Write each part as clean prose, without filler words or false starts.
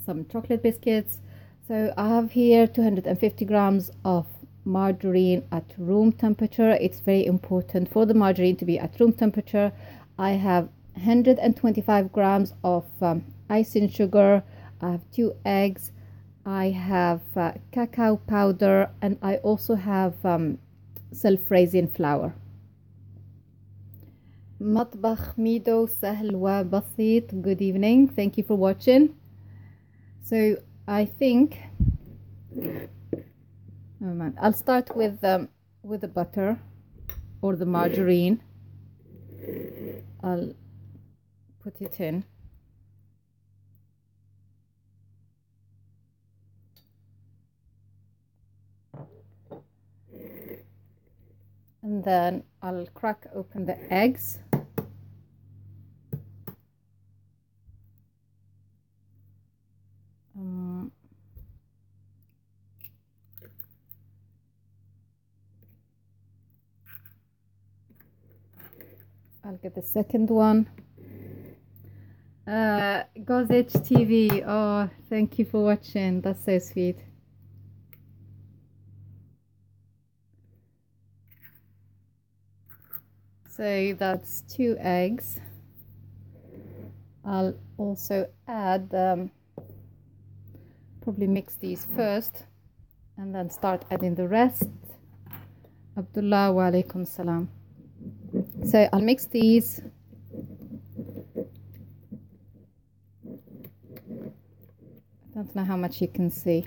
some chocolate biscuits. So I have here 250 grams of margarine at room temperature. It's very important for the margarine to be at room temperature. I have 125 grams of icing sugar. I have 2 eggs. I have cacao powder, and I also have self-raising flour. مطبخ ميدو سهل وبسيط. Good evening. Thank you for watching. So I think I'll start with the butter or the margarine. I'll put it in. And then I'll crack open the eggs. I'll get the second one. Gozich TV. Oh, thank you for watching. That's so sweet. So that's 2 eggs. I'll also add, probably mix these first and then start adding the rest. Abdullah wa alaikum salam. So I'll mix these. I don't know how much you can see.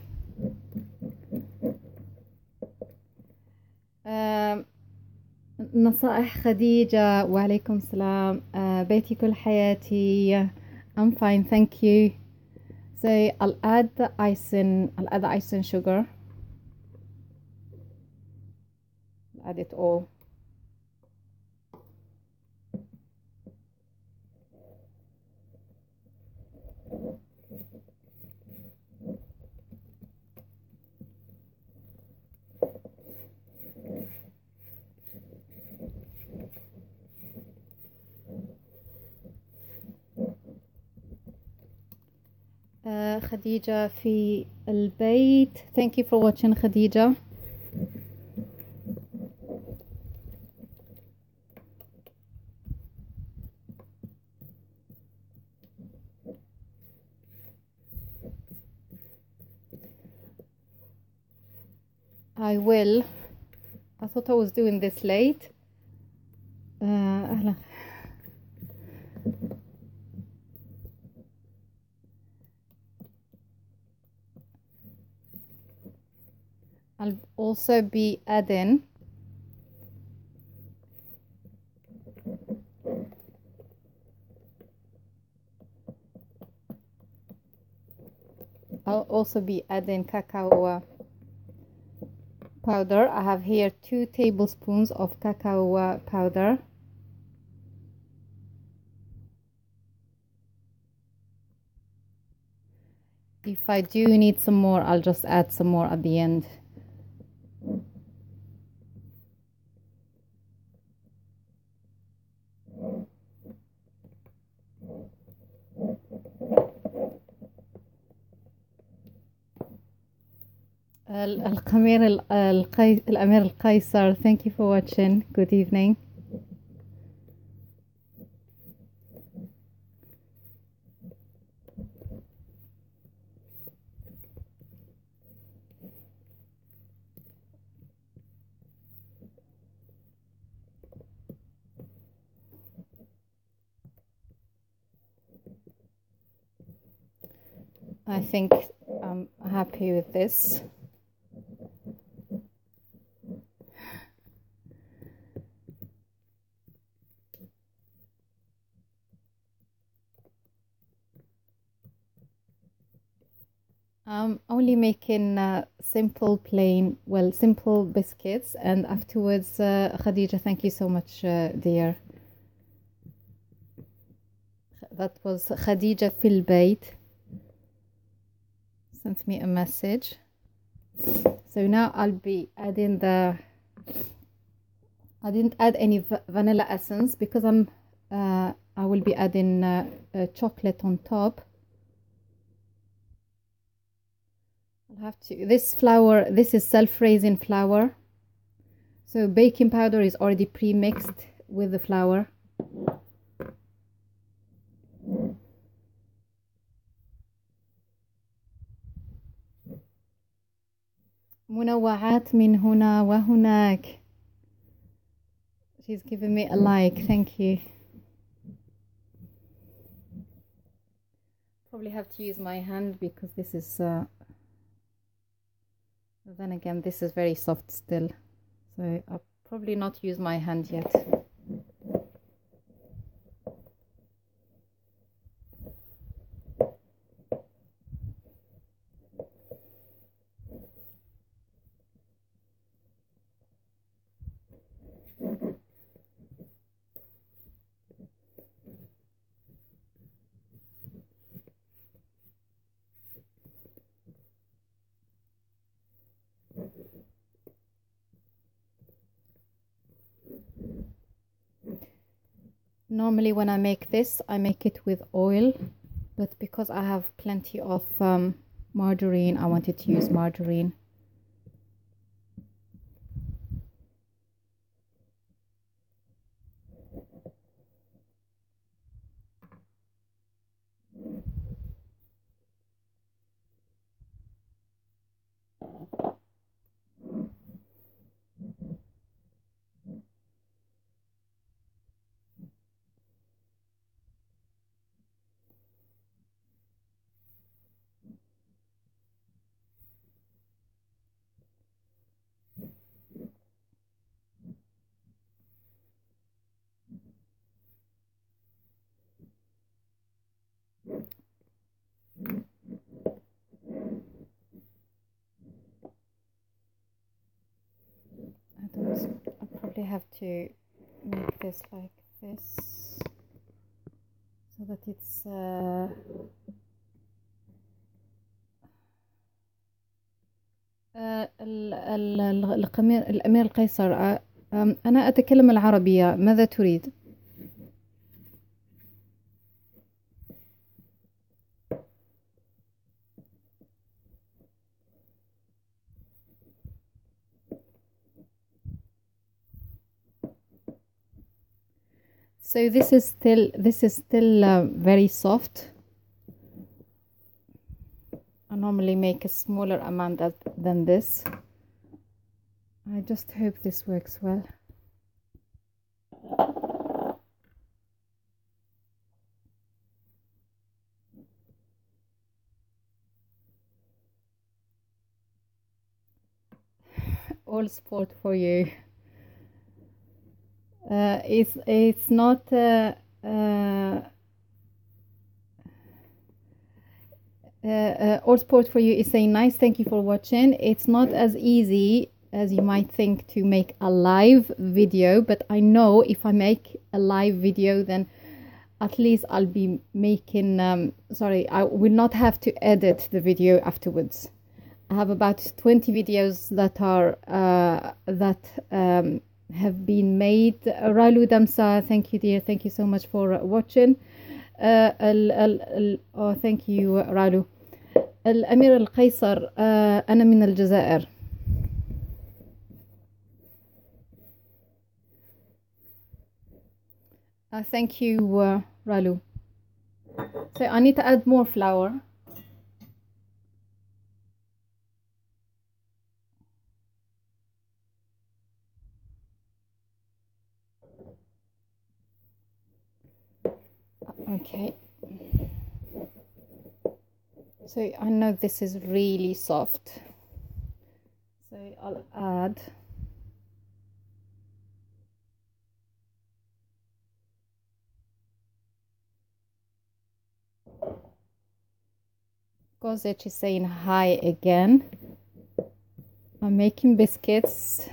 نصائح خديجة وعليكم السلام. بيتي كل حياتي. I'm fine, thank you. So I'll add the icing sugar. I'll add it all. خديجة في البيت. Thank you for watching خديجة. I thought I was doing this late. أهلا. I'll also be adding cacao powder. I have here 2 tablespoons of cacao powder. If I do need some more, I'll just add some more at the end. الأمير القيصر. Thank you for watching. Good evening. I think I'm happy with this. I'm only making simple biscuits, and afterwards Khadija, thank you so much, dear. That was Khadija fil Bayt, sent me a message. So now I'll be adding I didn't add any vanilla essence because I will be adding chocolate on top. I'll have to, this flour, this is self-raising flour. So baking powder is already pre-mixed with the flour. منوعات من هنا وهناك. She's giving me a like, thank you. Probably have to use my hand because this is then again this is very soft still, so I'll probably not use my hand yet. Normally when I make this, I make it with oil, but because I have plenty of margarine, I wanted to use margarine. I probably have to make this like this so that it's الأمير القيصر، أنا أتكلم العربية، ماذا تريد؟ So this is still very soft. I normally make a smaller amount than this. I just hope this works well. All sport for you. It's not all sport for you is saying nice, thank you for watching. It's not as easy as you might think to make a live video, but I know if I make a live video, then at least I'll be making sorry, I will not have to edit the video afterwards. I have about 20 videos that are have been made. Ralu Damsa, thank you dear, thank you so much for watching. Oh, thank you Ralu. الأمير القيصر، أنا من الجزائر. Thank you Ralu. So I need to add more flour. Okay, so I know this is really soft, so I'll add Gozich is saying hi again. I'm making biscuits.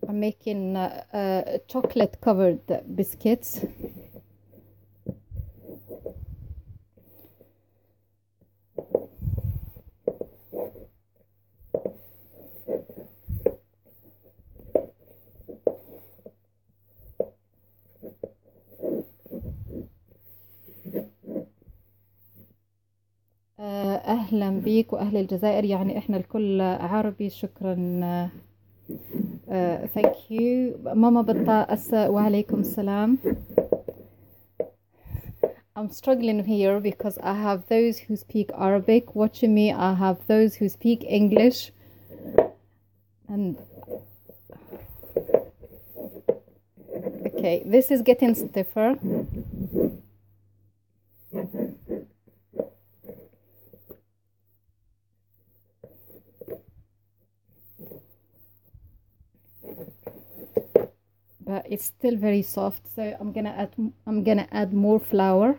I'm making chocolate covered biscuits. أهلا بيك وأهل الجزائر، يعني إحنا الكل عربي. شكرا. thank you ماما بطاء. وعليكم السلام. I'm struggling here because I have those who speak Arabic watching me. I have those who speak English, and okay, this is getting stiffer. But it's still very soft, so I'm gonna add more flour.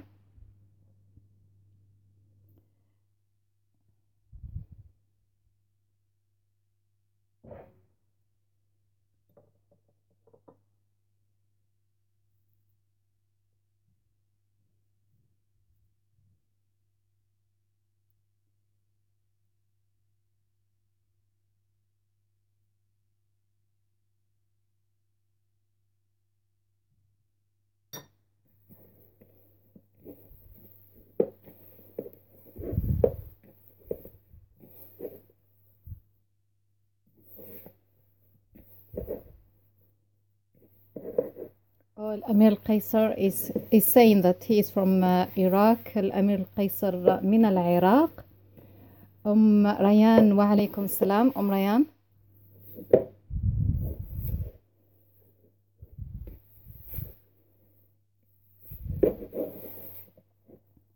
الأمير القيصر is saying that he is from Iraq. الأمير القيصر من العراق. ريان وعليكم السلام. ريان.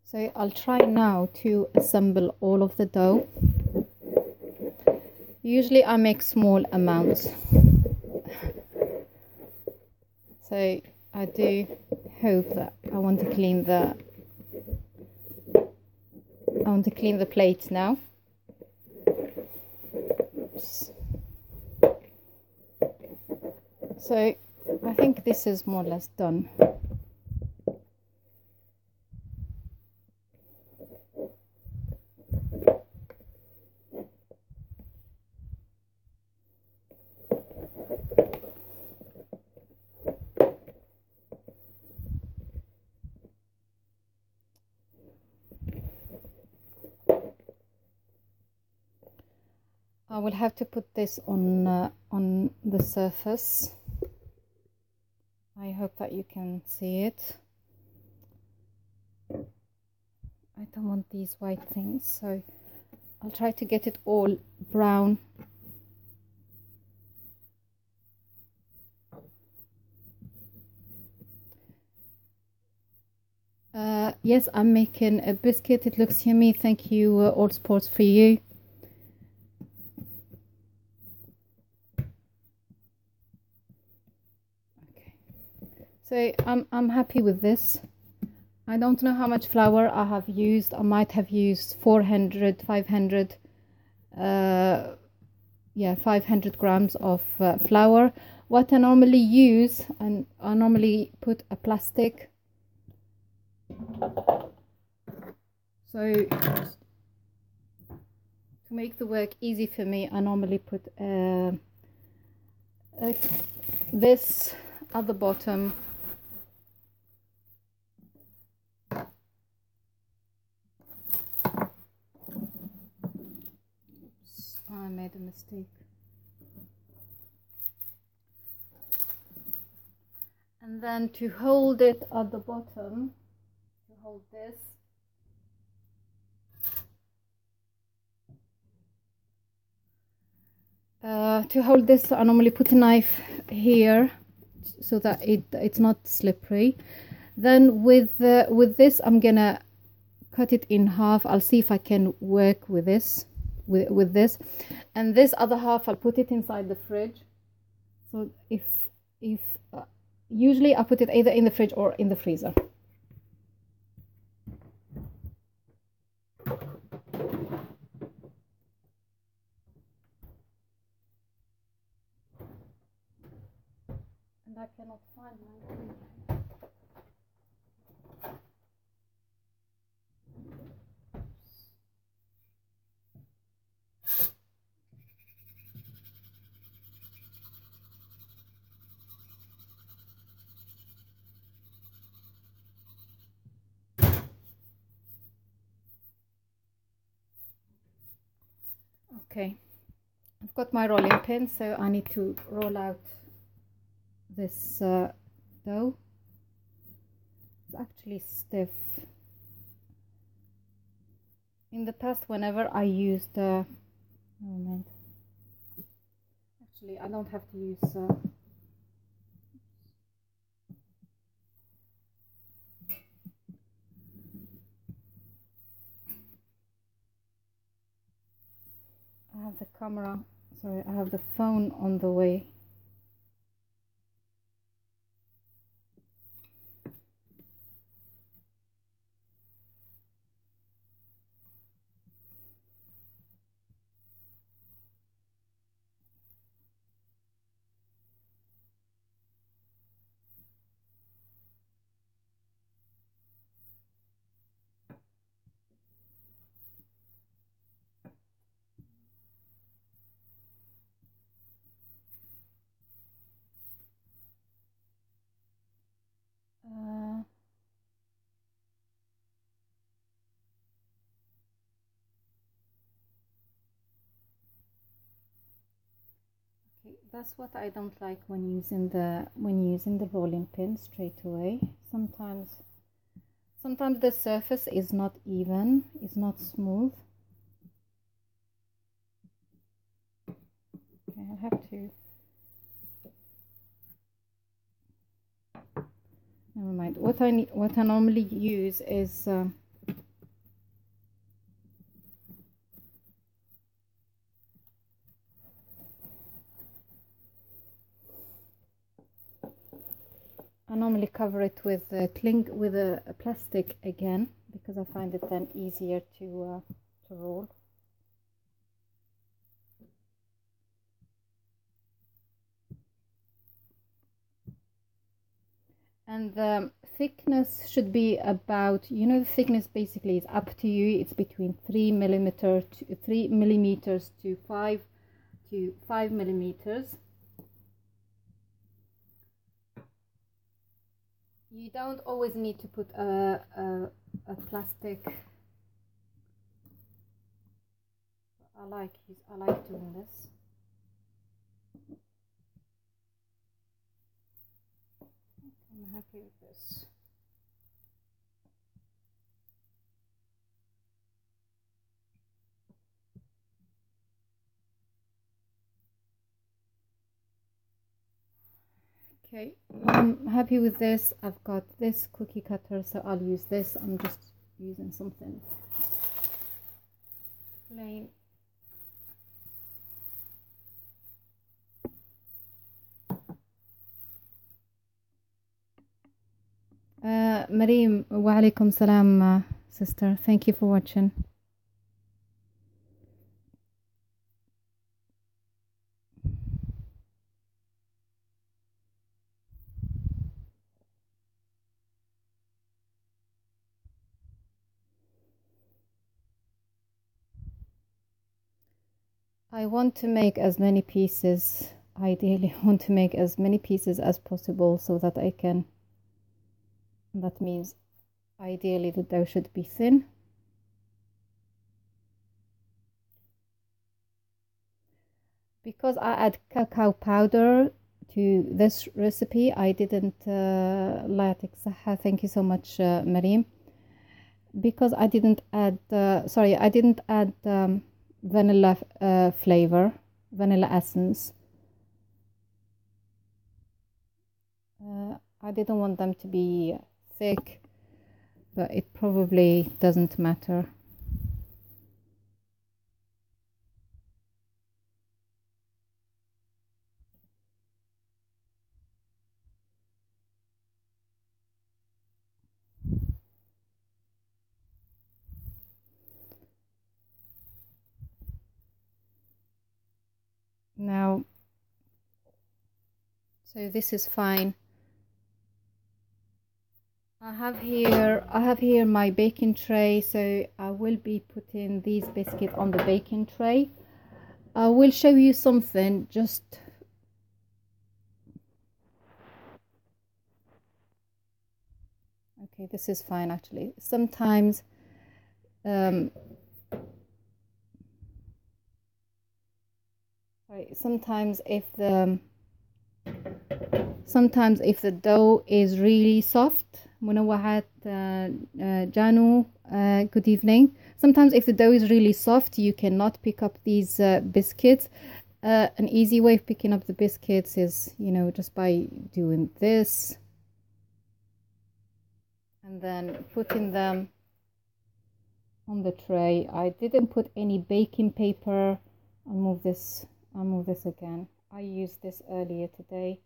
So I'll try now to assemble all of the dough. Usually I make small amounts. So I do hope that I want to clean the plate now. Oops. So I think this is more or less done. I will have to put this on the surface. I hope that you can see it. I don't want these white things, so I'll try to get it all brown. Yes, I'm making a biscuit. It looks yummy. Thank you. All sports for you. Okay, so I'm happy with this. I don't know how much flour I have used. I might have used 500 grams of flour. What I normally use, and I normally put a plastic, so to make the work easy for me, I normally put this at the bottom. I made a mistake. And then to hold it at the bottom, to hold this, I normally put a knife here so that it's not slippery. Then with this, I'm gonna cut it in half. I'll see if I can work with this. With this, and this other half I'll put it inside the fridge. So if usually I put it either in the fridge or in the freezer. And I cannot find my fridge. Okay, I've got my rolling pin, so I need to roll out this dough. It's actually stiff. In the past, whenever I used oh man, actually I don't have to use I have the camera, sorry, I have the phone on the way. Okay, that's what I don't like when using the rolling pin straight away. Sometimes the surface is not even, it's not smooth. Okay, I have to, never mind. What I normally use is I normally cover it with a plastic again, because I find it then easier to roll. And the thickness should be about, you know, the thickness basically is up to you. It's between 3 millimeters to 5 millimeters. You don't always need to put a plastic. I like doing this. I'm happy with this. Okay, I'm happy with this. I've got this cookie cutter, so I'll use this. I'm just using something plain. Mareem, wa alaikum salam, sister. Thank you for watching. I want to make as many pieces. Ideally, I want to make as many pieces as possible so that I can. That means ideally the dough should be thin. Because I add cacao powder to this recipe, I didn't thank you so much, Mareem. Because I didn't add vanilla flavor, vanilla essence. I didn't want them to be thick, but it probably doesn't matter. Now, so this is fine. I have here my baking tray, so I will be putting these biscuits on the baking tray. I will show you something. Just okay, this is fine actually. Sometimes sometimes if the dough is really soft. منوعات Janu, good evening. Sometimes if the dough is really soft, you cannot pick up these biscuits. An easy way of picking up the biscuits is, just by doing this and then putting them on the tray. I didn't put any baking paper. I'll move this again. I used this earlier today.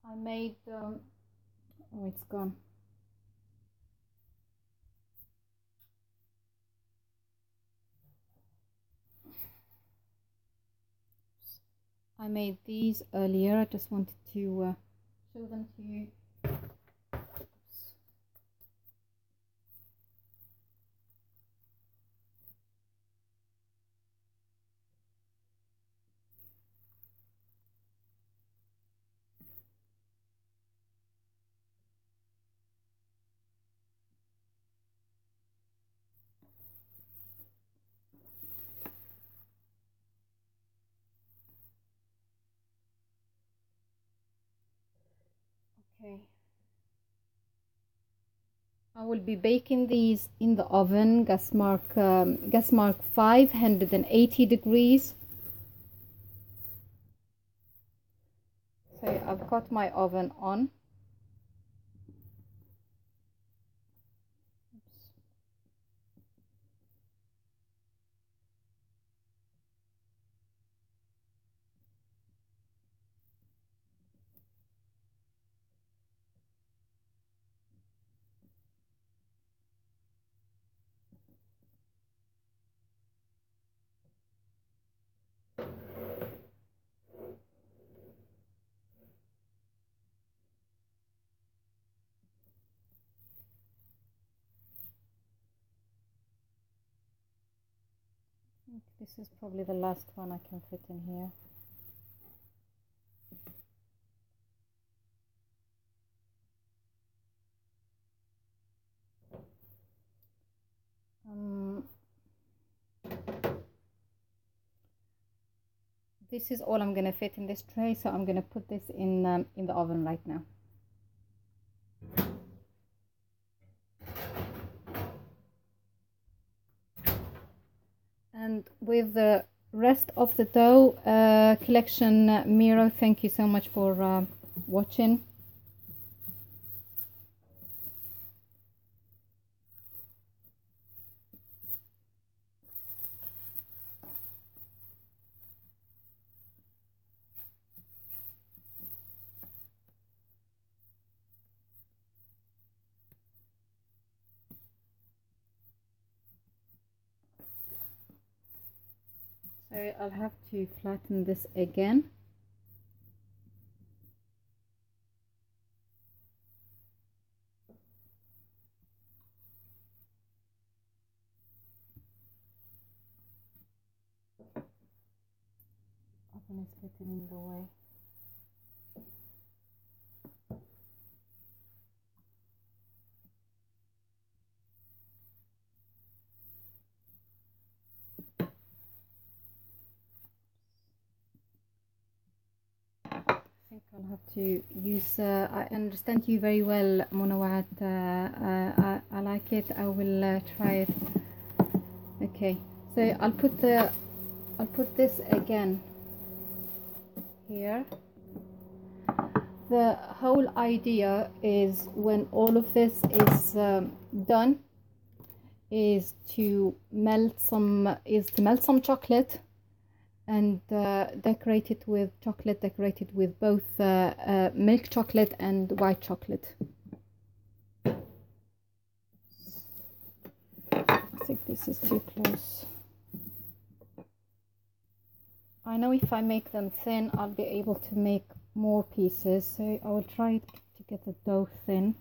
I made oh, it's gone. I made these earlier. I just wanted to show them to you. Okay. I will be baking these in the oven, gas mark 580 degrees. So I've got my oven on. This is probably the last one I can fit in here. This is all I'm going to fit in this tray, so I'm going to put this in the oven right now. And with the rest of the dough collection, Miro, thank you so much for watching. So I'll have to flatten this again. Oven is getting in the way. I think I'll have to use I understand you very well, Munawat. I like it. I will try it. Okay, so I'll put this again here. The whole idea is, when all of this is done, is to melt some chocolate and decorate it with chocolate, decorated with both milk chocolate and white chocolate. I think this is too close. I know if I make them thin, I'll be able to make more pieces, so I will try to get the dough thin.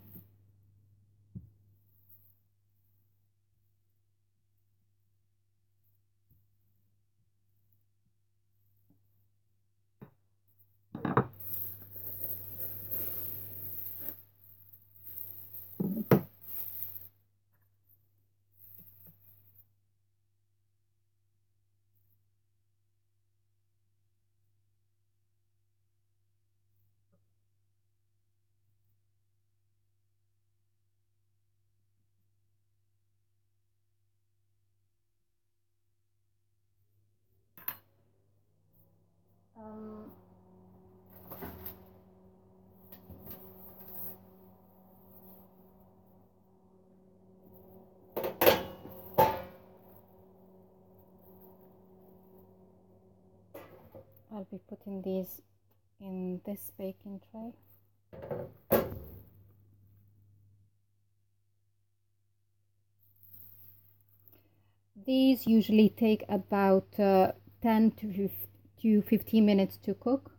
I'll be putting these in this baking tray. These usually take about 10 to 15 minutes to cook.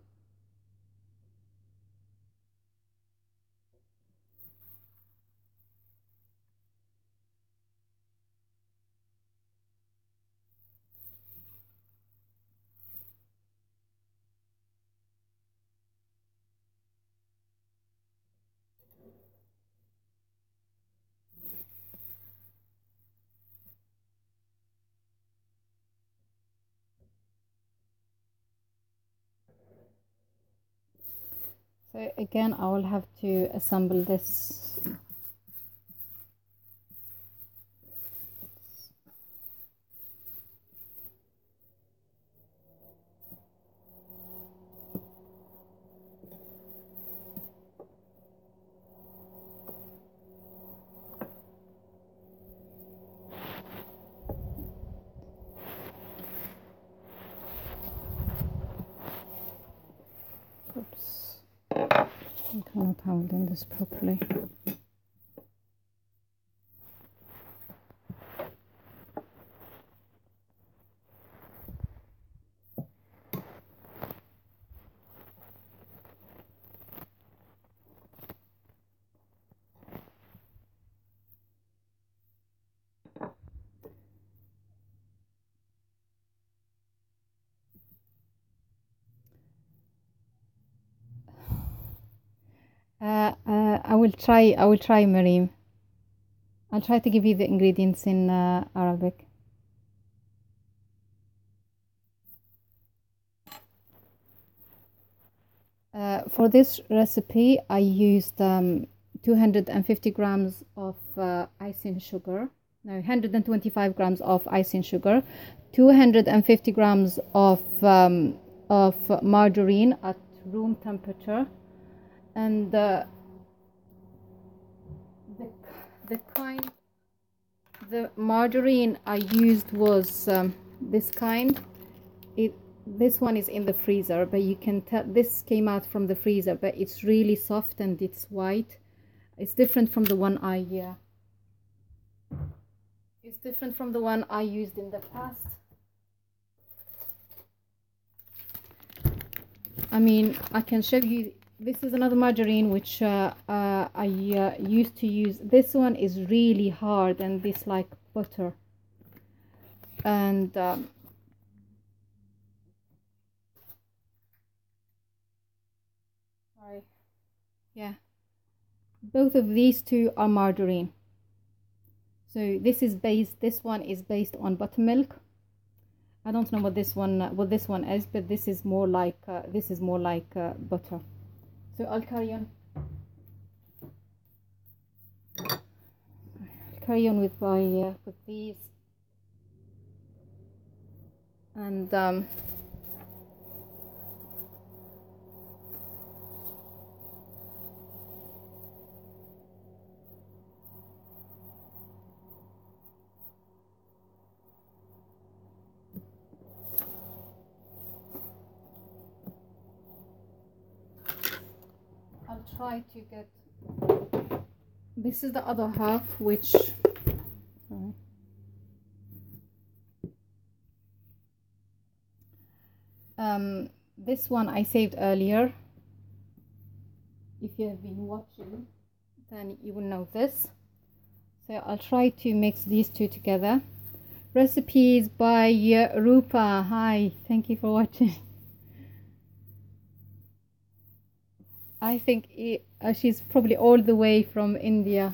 So again, I will have to assemble this. Oops, I cannot have done this properly. I will try, Marim. I'll try to give you the ingredients in Arabic. For this recipe, I used 250 grams of icing sugar. No, 125 grams of icing sugar, 250 grams of margarine at room temperature, and the margarine I used was this kind. This one is in the freezer, but you can tell this came out from the freezer, but it's really soft and it's white. It's different from the one I used in the past. I mean, I can show you. This is another margarine which I used to use. This one is really hard and this like butter. And sorry, yeah, both of these two are margarine. So this one is based on buttermilk. I don't know what this one is, but this is more like butter. So I'll carry on with my with these, and try to get, this is the other half, which this one I saved earlier. If you have been watching, then you will know this. So I'll try to mix these two together. Recipes by Rupa. Hi, thank you for watching. I think she's probably all the way from India.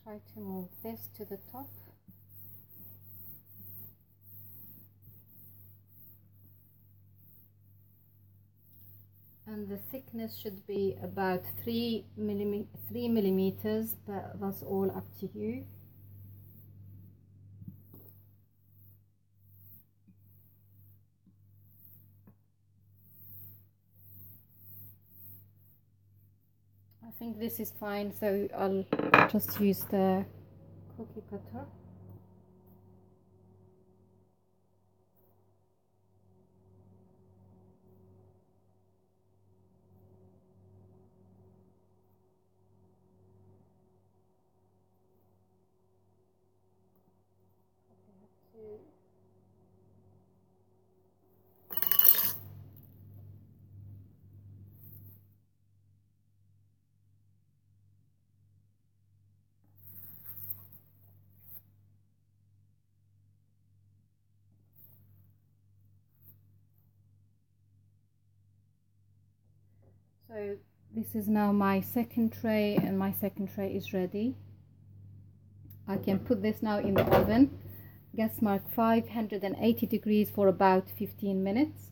Try to move this to the top. And the thickness should be about 3 millimeters, but that's all up to you. I think this is fine, so I'll just use the cookie cutter. So this is now my second tray, and my second tray is ready. I can put this now in the oven, gas mark 580 degrees for about 15 minutes.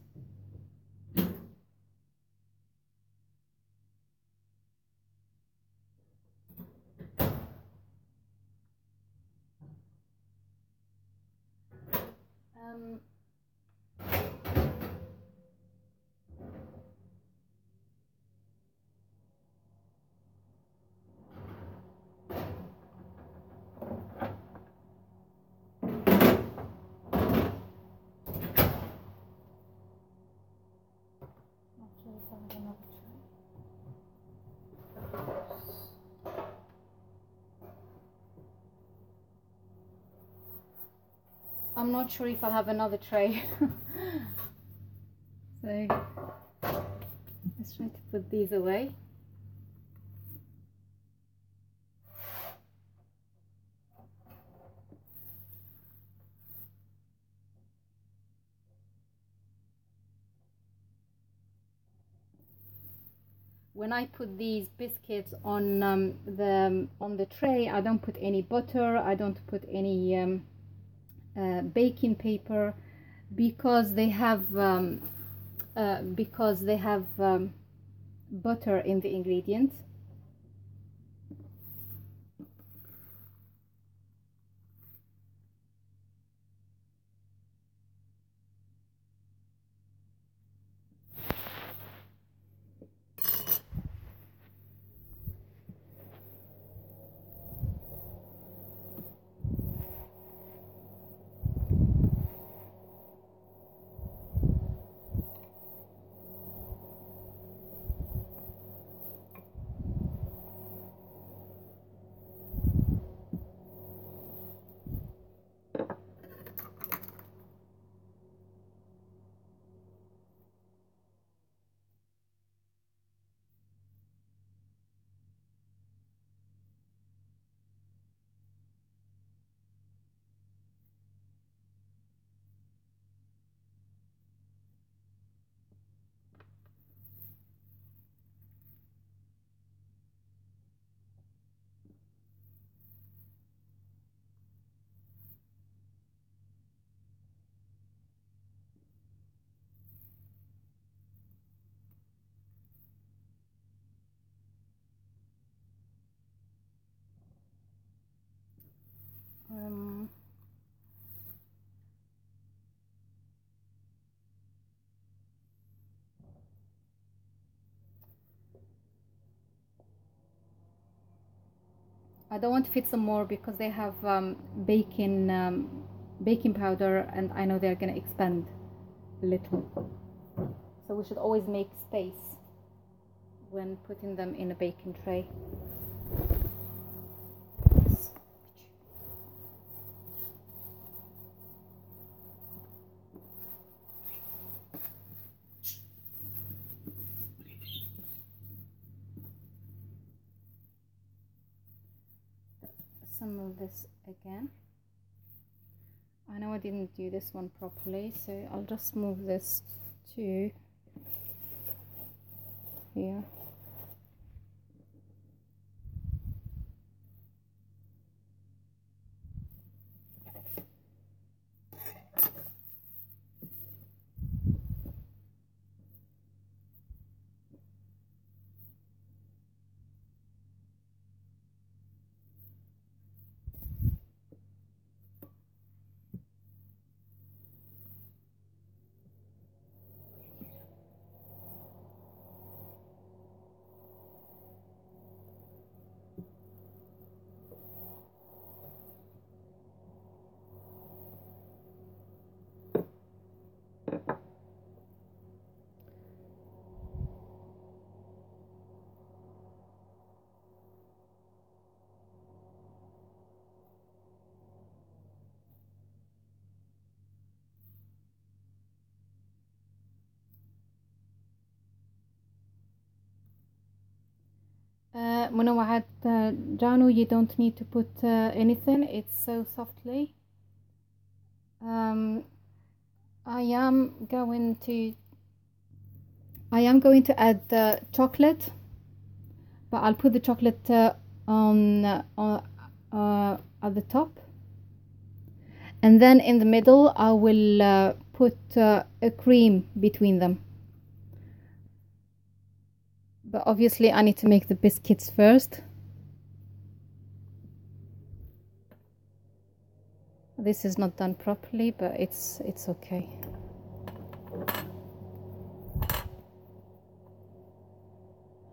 I'm not sure if I'll have another tray. So let's try to put these away. When I put these biscuits on the tray, I don't put any butter, I don't put any baking paper, because they have butter in the ingredients. I don't want to fit some more because they have baking powder, and I know they're gonna expand a little. So we should always make space when putting them in a baking tray. Some of this again. I know I didn't do this one properly, so I'll just move this to here. منوعات Janu, you don't need to put anything, it's so softly. I am going to add the chocolate, but I'll put the chocolate on at the top, and then in the middle I will put a cream between them. But obviously I need to make the biscuits first. This is not done properly, but it's okay.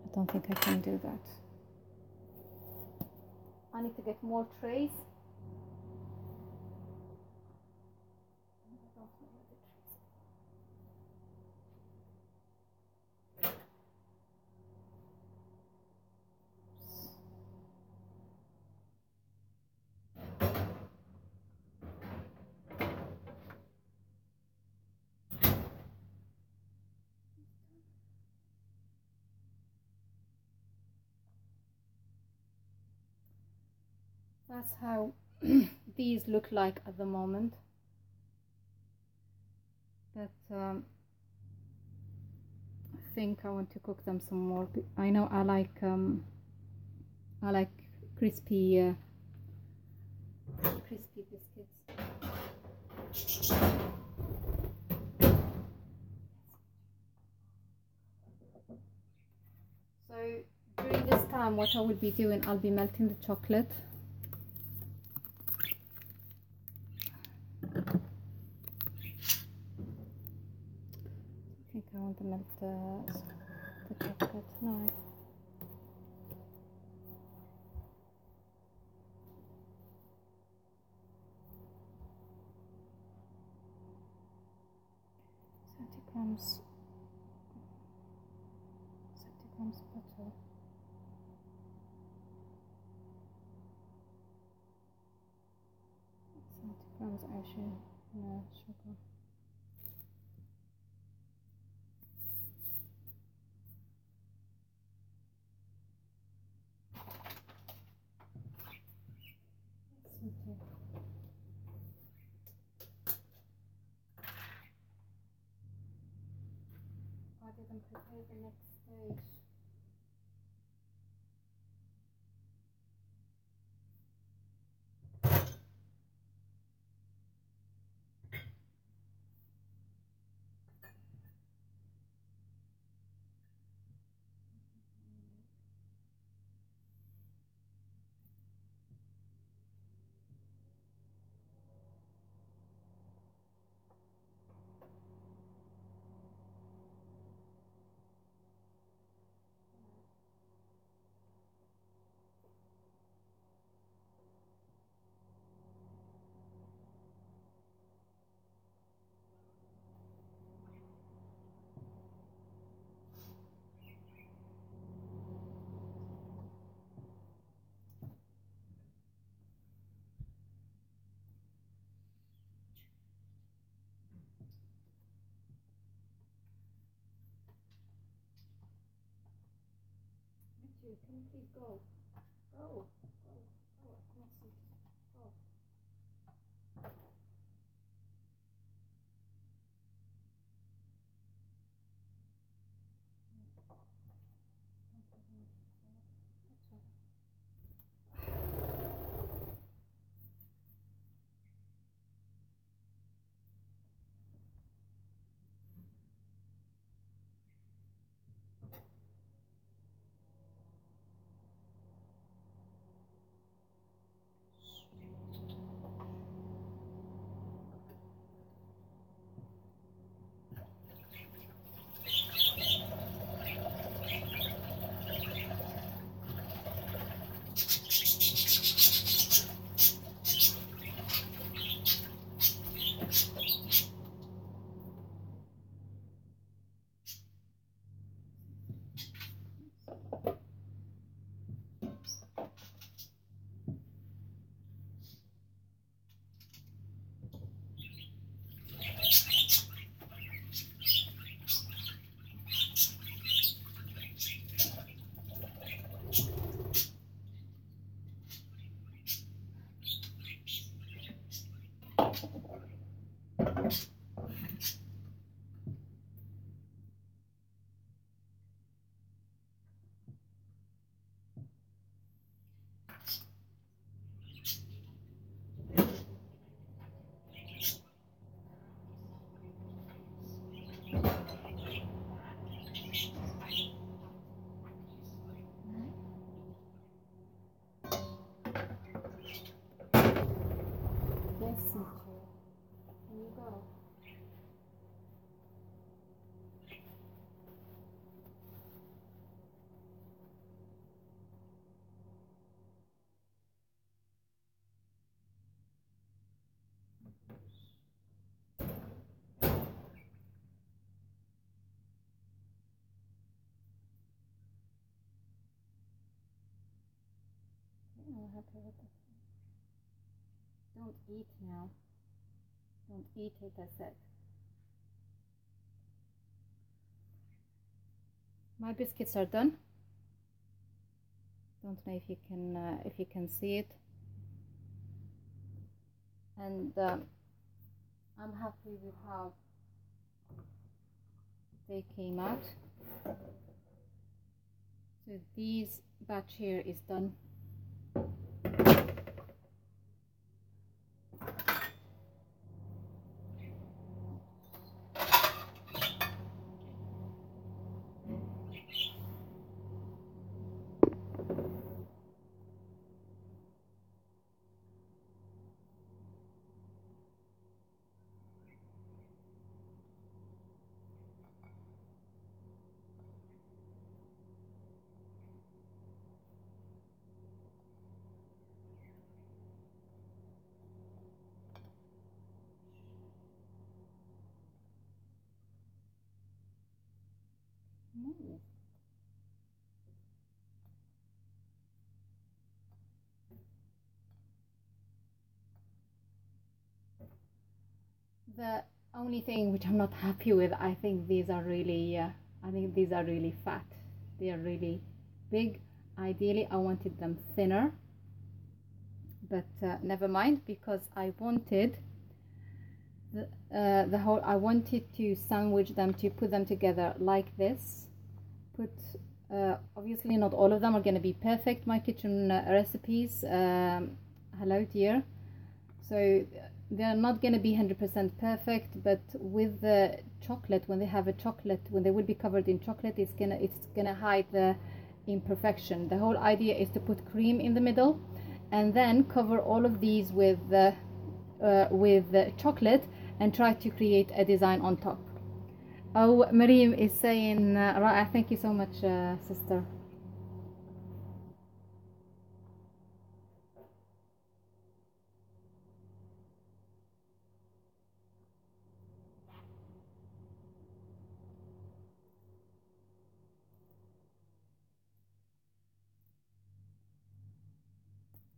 I don't think I can do that. I need to get more trays. That's how these look like at the moment, but I think I want to cook them some more. I know I like crispy biscuits. So during this time, what I will be doing, I'll be melting the chocolate. I think I want to melt the chocolate now. Grams butter. 70 grams actually sugar. I didn't prepare the next stage. you? Can you please go? Go. Go. Go. I cannot see. Go. Yes, teacher. Can you go? I'm happy with this. Don't eat now. Don't eat it, I said. My biscuits are done. Don't know if you can see it. And I'm happy with how they came out. So this batch here is done. Move. The only thing which I'm not happy with, I think these are really fat. They are really big. Ideally I wanted them thinner, but never mind, because I wanted I wanted to sandwich them, to put them together like this. Obviously not all of them are going to be perfect, my kitchen recipes. Hello dear. So they're not going to be 100% perfect, but with the chocolate, when they have a chocolate, when they will be covered in chocolate, it's gonna hide the imperfection. The whole idea is to put cream in the middle and then cover all of these with the chocolate and try to create a design on top. Oh, Marim is saying, Ra'a, thank you so much, sister.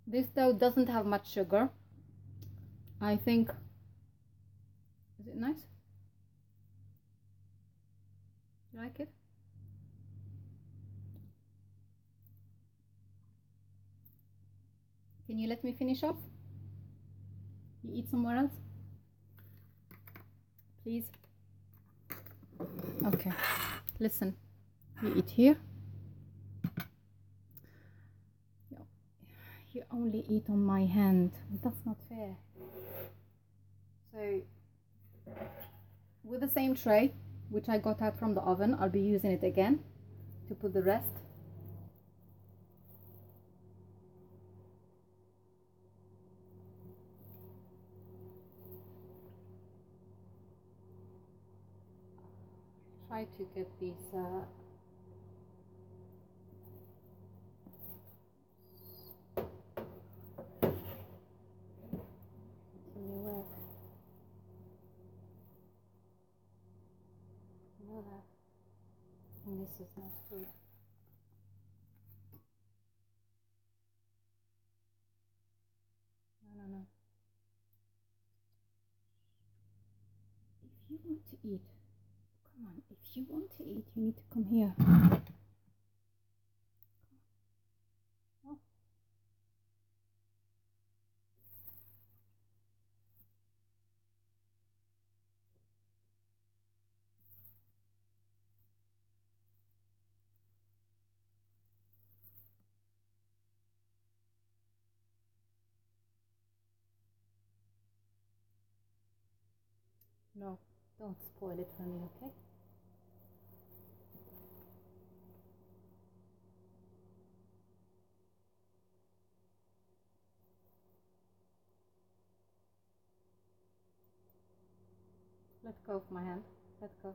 This dough doesn't have much sugar. I think, is it nice? You like it? Can you let me finish off? You eat somewhere else, please. Okay, listen, you eat here. You only eat on my hand. That's not fair. So with the same tray which I got out from the oven, I'll be using it again to put the rest. Try to get these and this is not food. No. If you want to eat, come on. If you want to eat, you need to come here. Oh. No, don't spoil it for me, okay? Let go of my hand. Let go.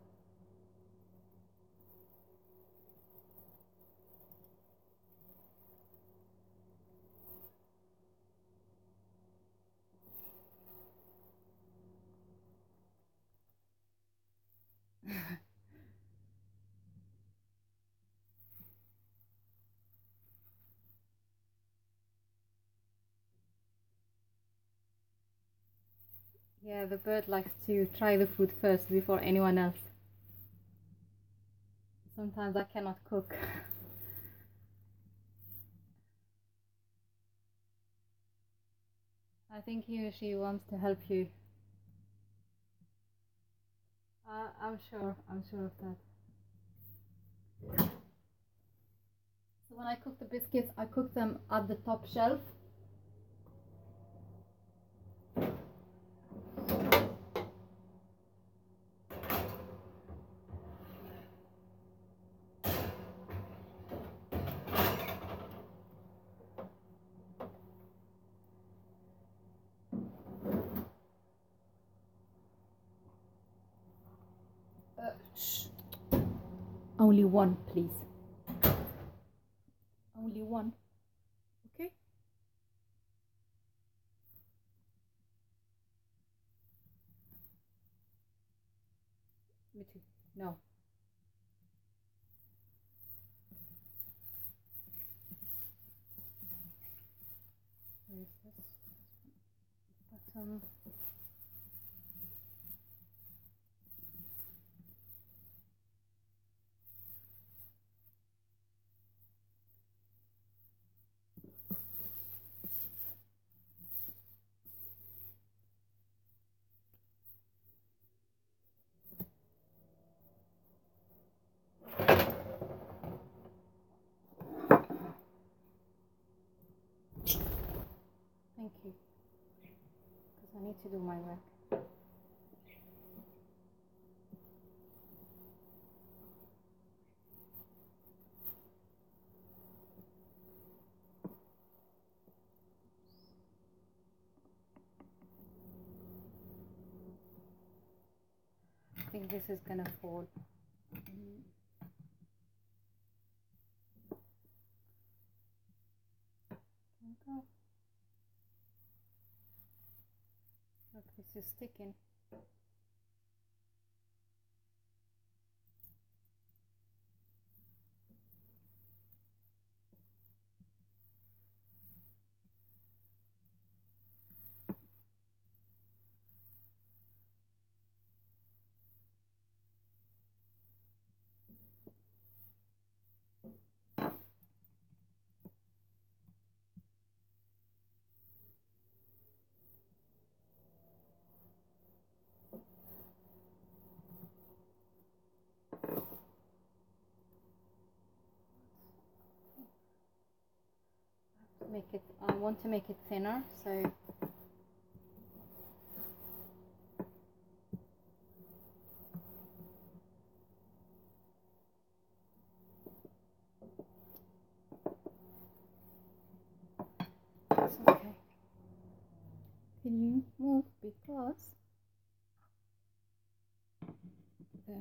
Yeah, the bird likes to try the food first before anyone else. Sometimes I cannot cook. I think he or she wants to help you. I'm sure of that. So when I cook the biscuits, I cook them at the top shelf. Shh. Only one, please. Only one. Okay? Me too. No. Where is this? Bottom. Thank you. Because I need to do my work. I think this is gonna fall. Go. Look, this is sticking. I want to make it thinner, so it's okay. Can you move because there.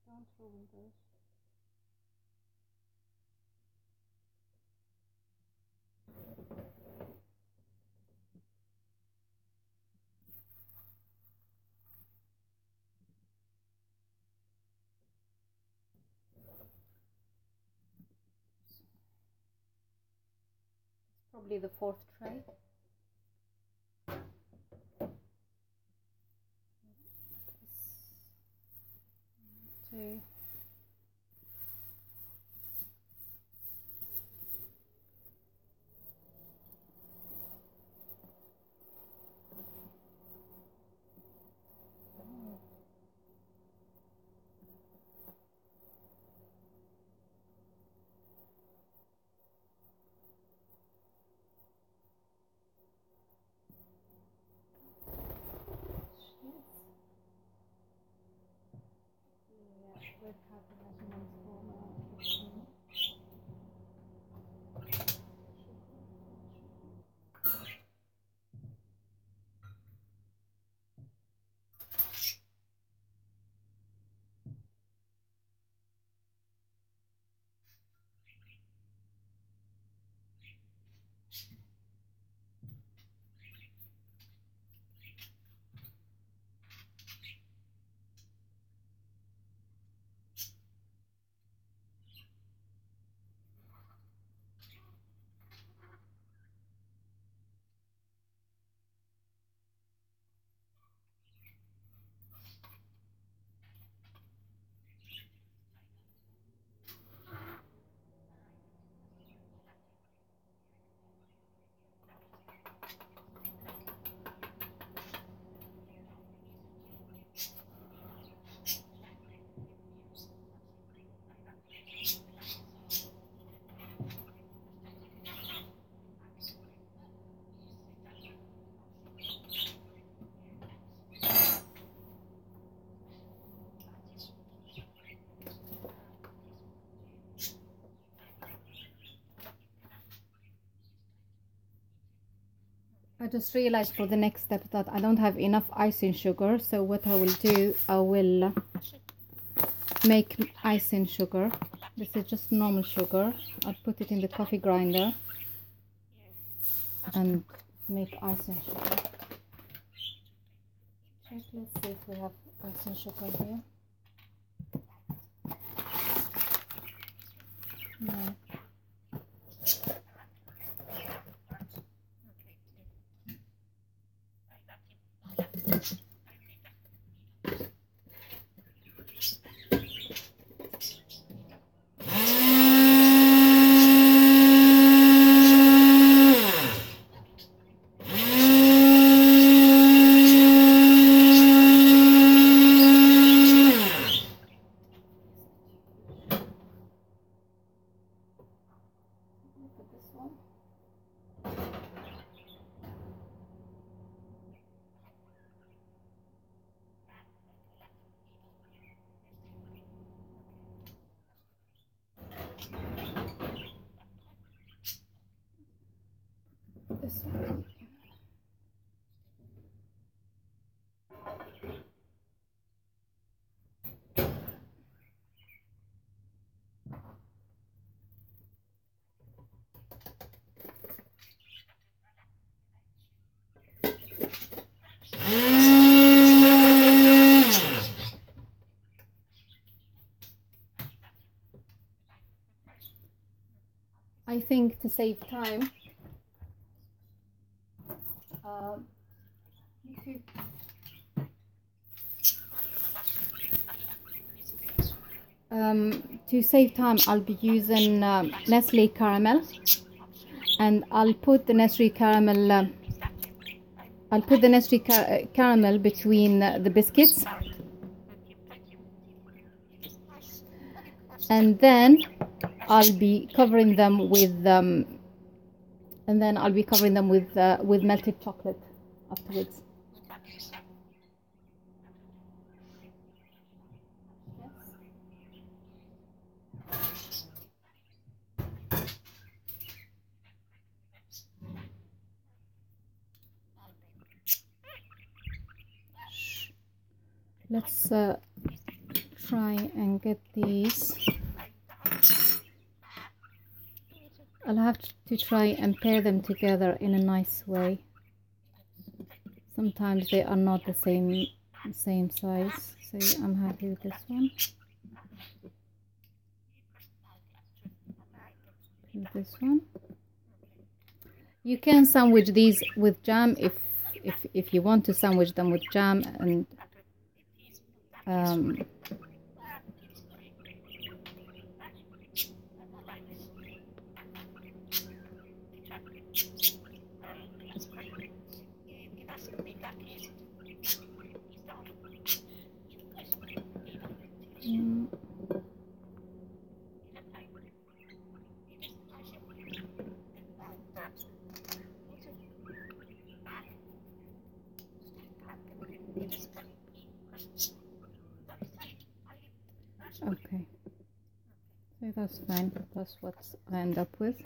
Don't ruin this. Probably the fourth tray. Two. I just realized for the next step that I don't have enough icing sugar, so what I will do, I will make icing sugar. This is just normal sugar. I'll put it in the coffee grinder and make icing sugar. Check, let's see if we have icing sugar here. No. this one. I think to save time, I'll be using Nestle caramel, and I'll put the Nestle caramel. Caramel between the biscuits, and then I'll be covering them with melted chocolate afterwards. Let's try and get these. I'll have to try and pair them together in a nice way. Sometimes they are not the same size, so I'm happy with this one. With this one, you can sandwich these with jam if you want to sandwich them with jam, and okay, so that's fine. That's what I end up with.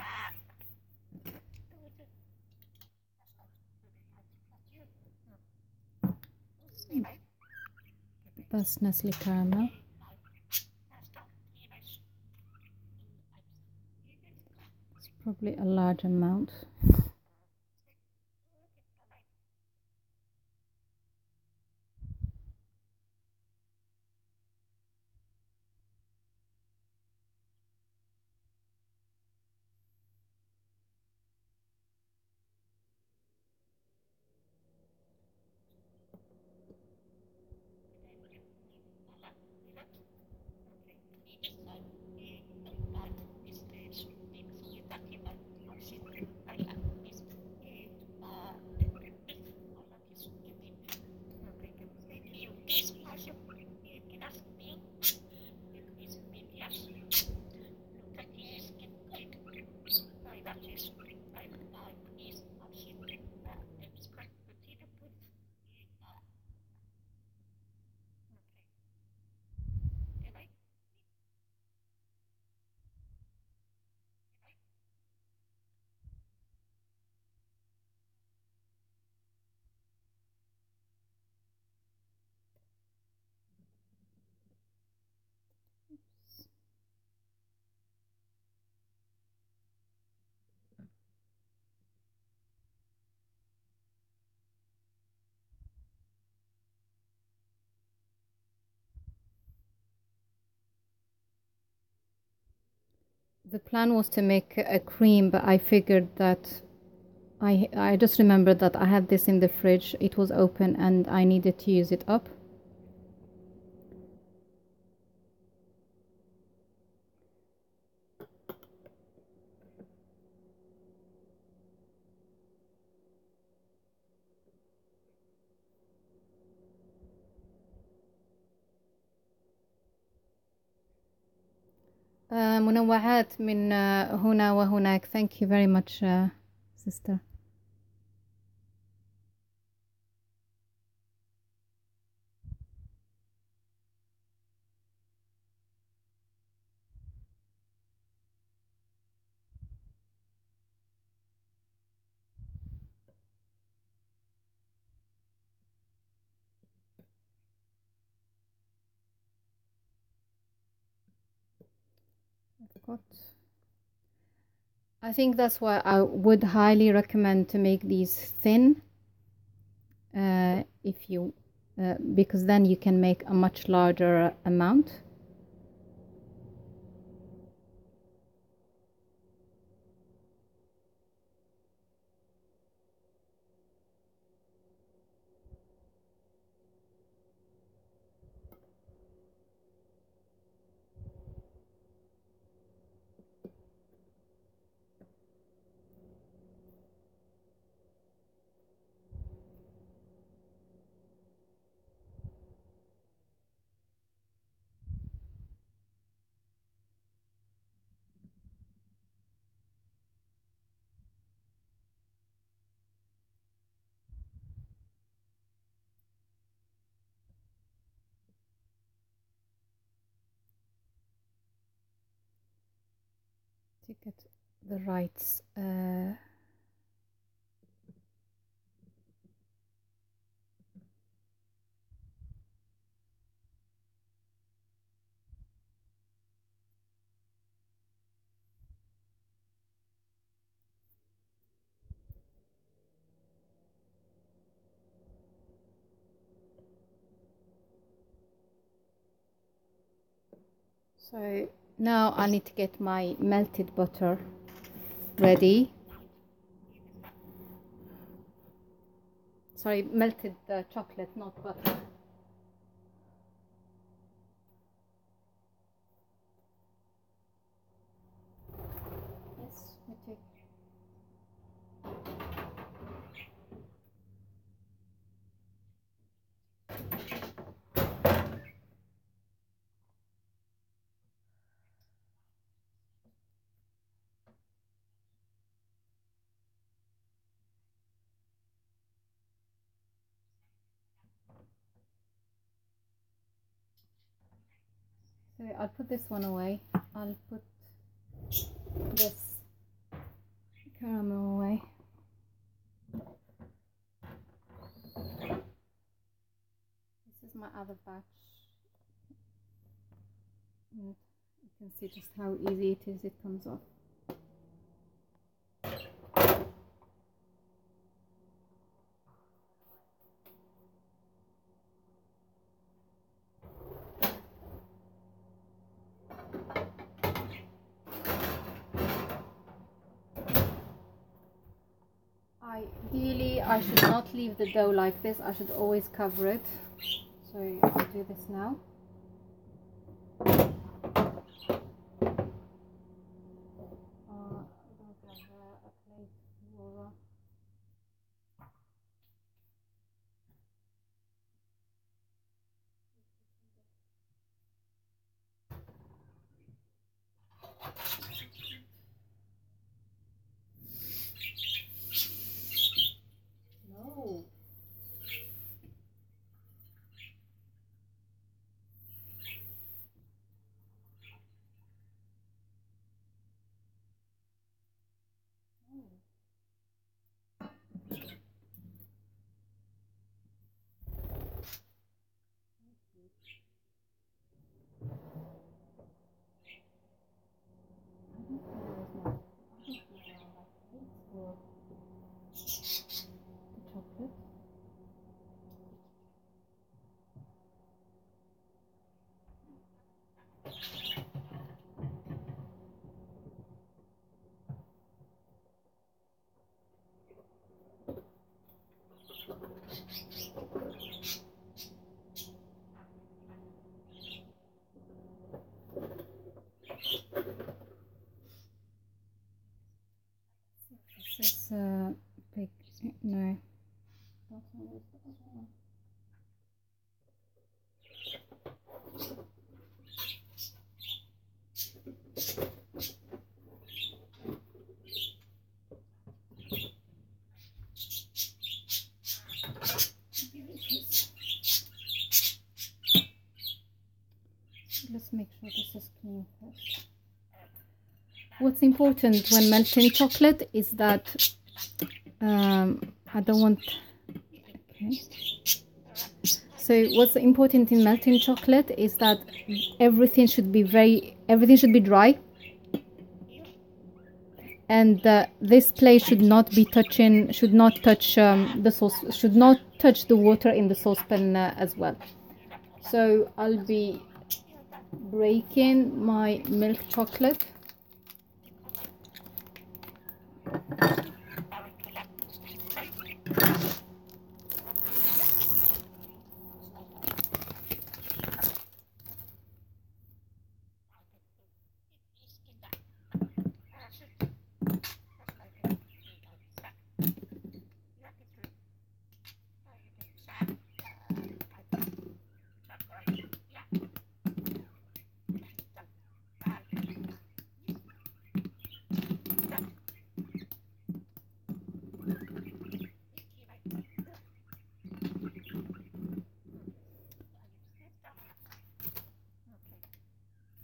That's Nestle caramel. It's probably a large amount. The plan was to make a cream, but I figured that I just remembered that I had this in the fridge. It was open and I needed to use it up. منوعات من هنا وهناك. Thank you very much, sister. I think that's why I would highly recommend to make these thin, if you because then you can make a much larger amount. To get the right so now I need to get my melted butter ready. Sorry, melted chocolate, not butter. Yes, me too. So I'll put this one away. I'll put this caramel away. This is my other batch. And you can see just how easy it is, it comes off. Ideally, I should not leave the dough like this. I should always cover it. So I'll do this now. I don't have a plate for no. This is big. No. Let's make sure this is clean first. What's important when melting chocolate is that I don't want. Okay. So what's important in melting chocolate is that everything should be dry. and this plate should not be touching, should not touch the sauce, should not touch the water in the saucepan as well. So I'll be breaking my milk chocolate.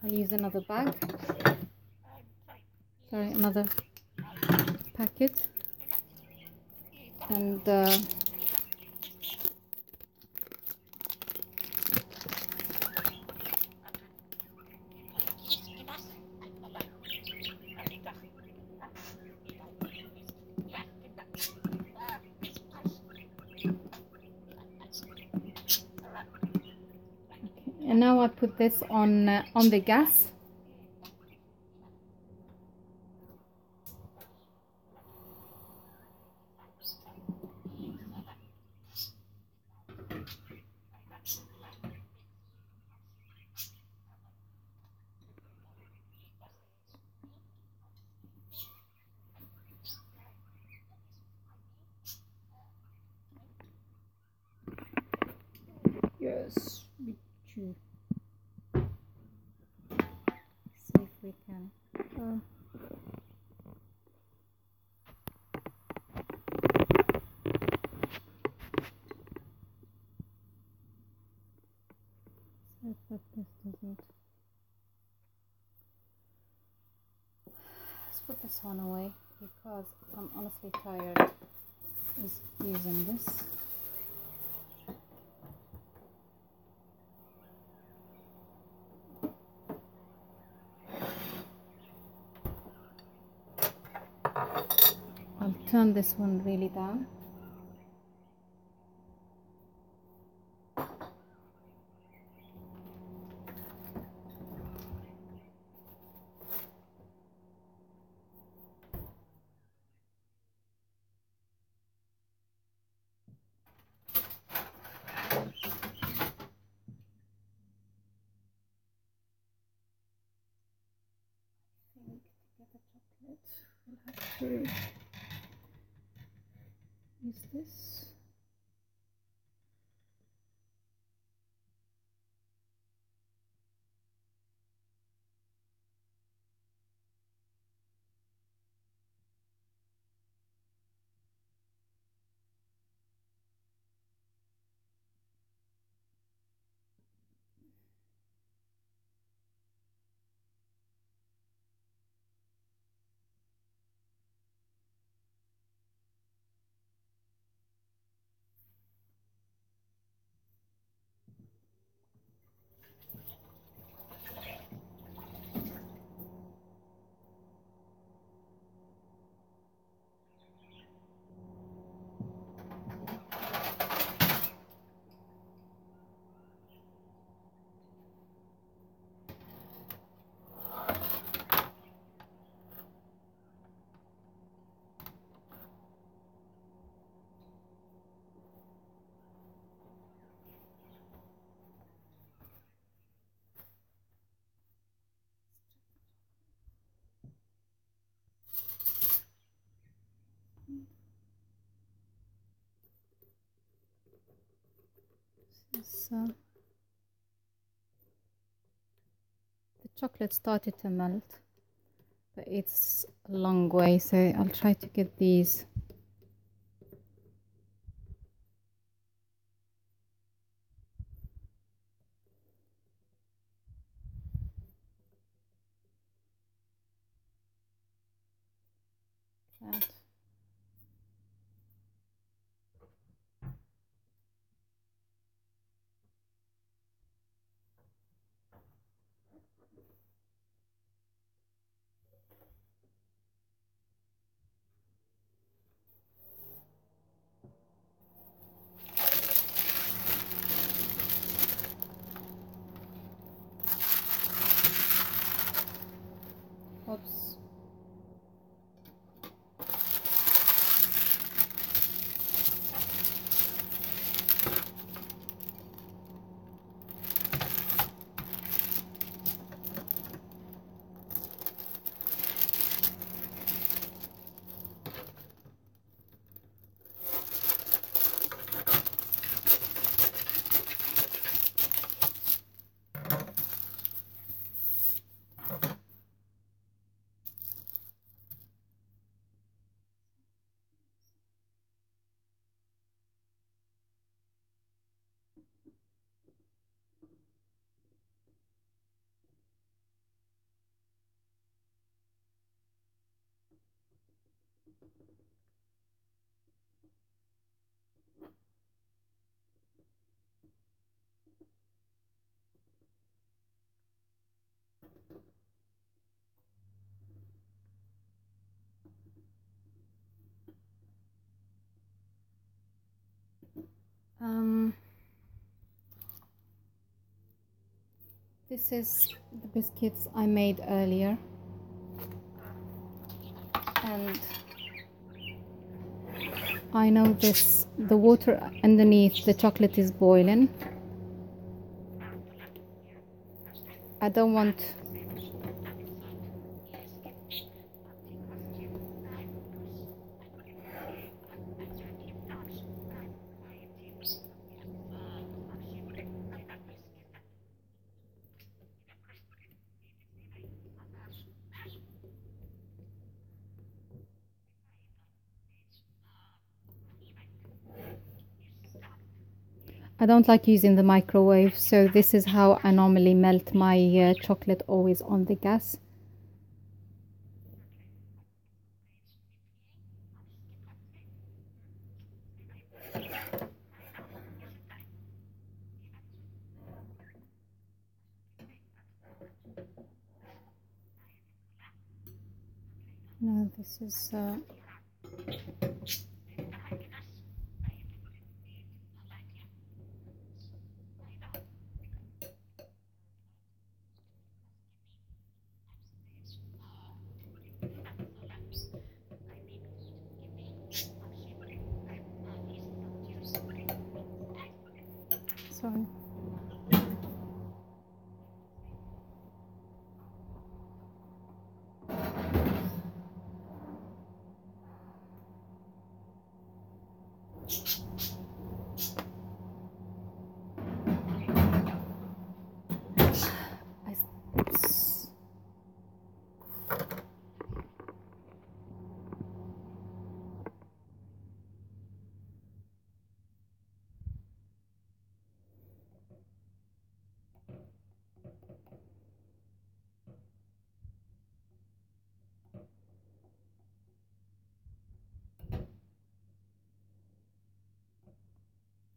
I'll use another bag, sorry, another packet, and and now I put this on the gas. Yes, me too. See if we can. But this doesn't. Let's put this one away because I'm honestly tired is using this. I'll turn this one really down. We'll have to use this. So the chocolate started to melt, but it's a long way, so I'll try to get these out. This is the biscuits I made earlier, and I know the water underneath the chocolate is boiling. I don't want like using the microwave, so this is how I normally melt my chocolate, always on the gas. No, this is sorry. Oops.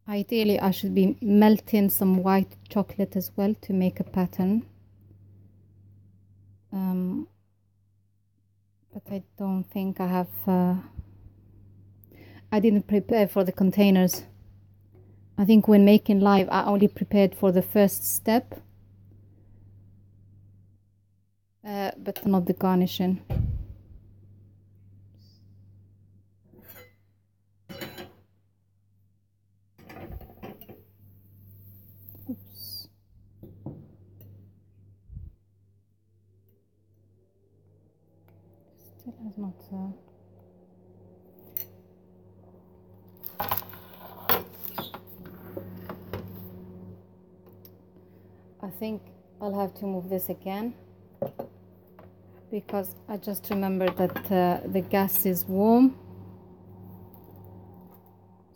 Ideally, I should be melting some white chocolate as well to make a pattern. But I don't think I have. I didn't prepare for the containers. I think when making live, I only prepared for the first step, but not the garnishing. Oops. Still has not. I think I'll have to move this again, because I just remembered that the gas is warm,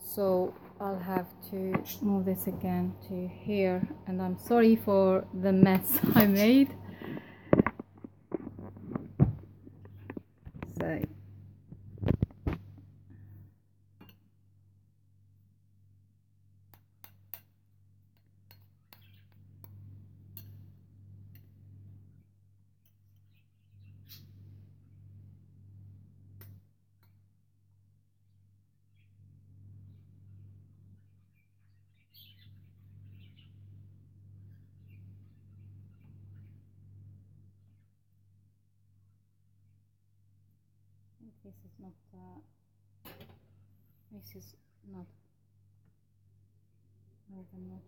so I'll have to move this again to here, and I'm sorry for the mess I made. So this is not moving much.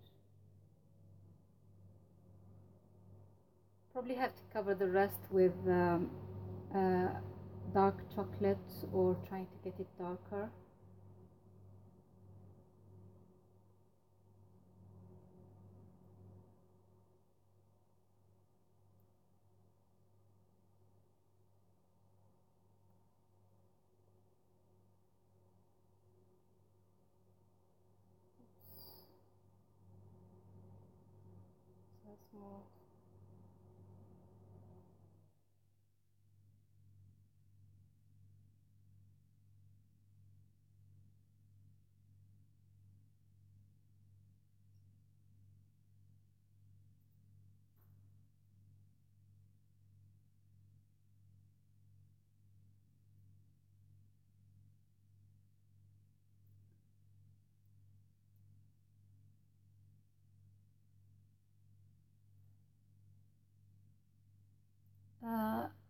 Probably have to cover the rest with dark chocolate, or trying to get it darker. That's more.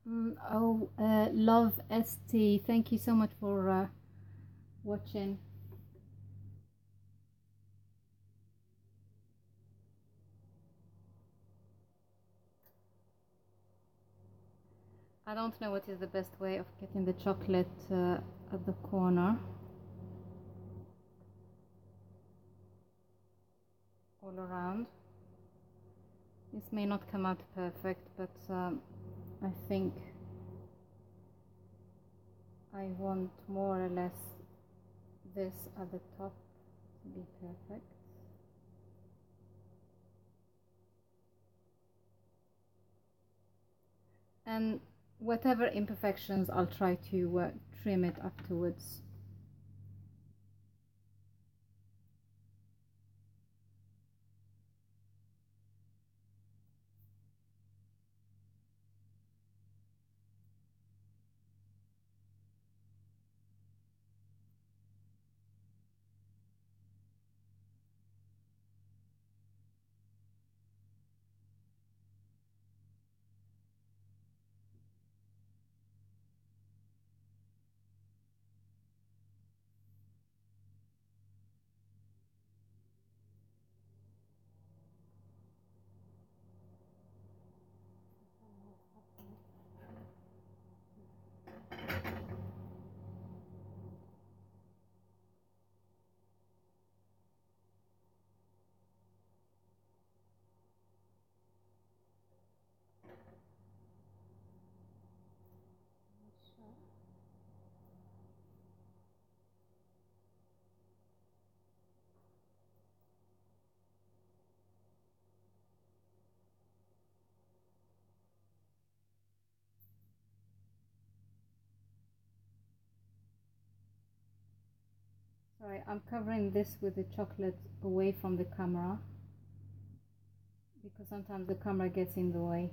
Love ST, thank you so much for watching. I don't know what is the best way of getting the chocolate at the corner all around. This may not come out perfect, but I think I want more or less this at the top to be perfect. And whatever imperfections, I'll try to trim it afterwards. Sorry, I'm covering this with the chocolate away from the camera because sometimes the camera gets in the way.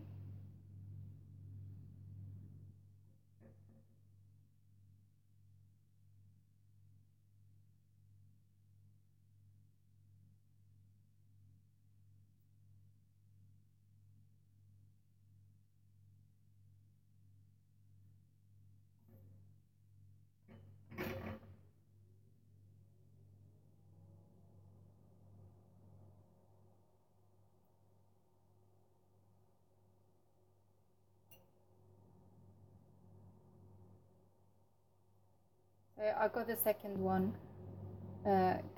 So I got the second one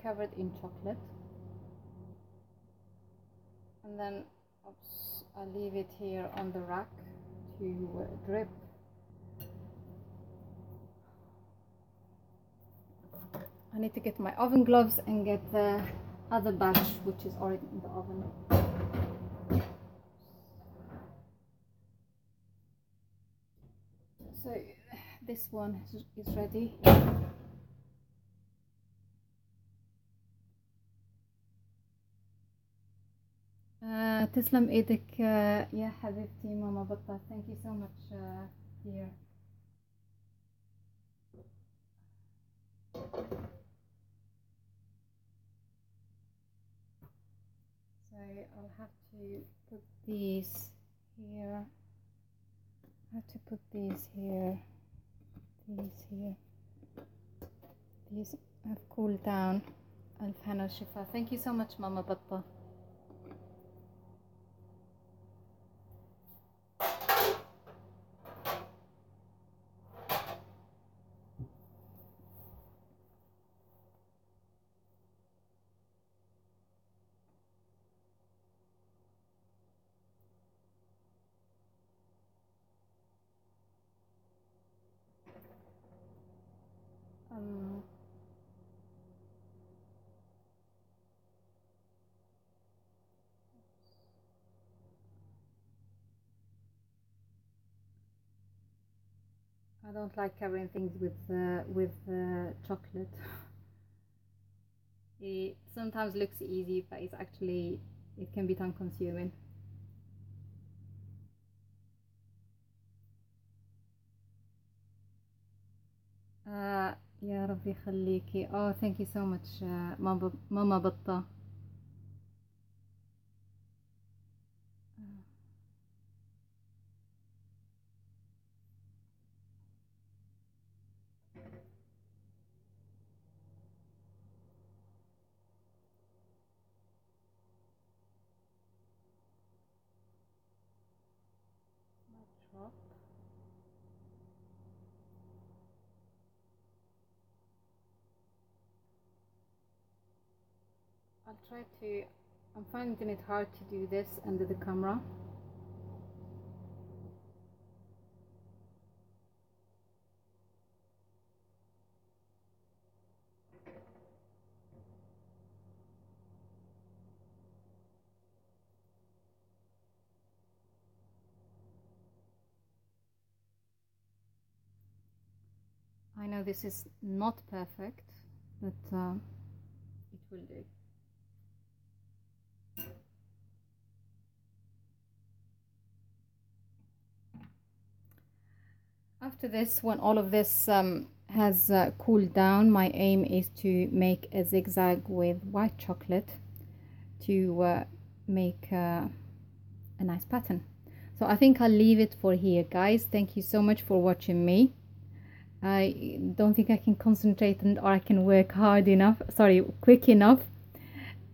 covered in chocolate, and then I'll leave it here on the rack to drip. I need to get my oven gloves and get the other batch which is already in the oven. So this one is ready. تسلم ايدك يا حبيبتي ماما بطة. Thank you so much dear. So I'll have to put these here. I have to put these here. These here. These have cooled down. ألف هنا وشفا. Thank you so much ماما بطة. I don't like covering things with chocolate. It sometimes looks easy, but it's actually, it can be time consuming. يا ربي يخليكي. Oh, thank you so much ماما بطة. I'll try to, I'm finding it hard to do this under the camera. I know this is not perfect, but it will do. After this, when all of this has cooled down, my aim is to make a zigzag with white chocolate to make a nice pattern. So I think I'll leave it for here, guys. Thank you so much for watching me. I don't think I can concentrate or I can work hard enough, sorry, quick enough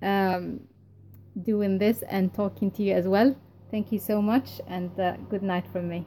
doing this and talking to you as well. Thank you so much, and good night from me.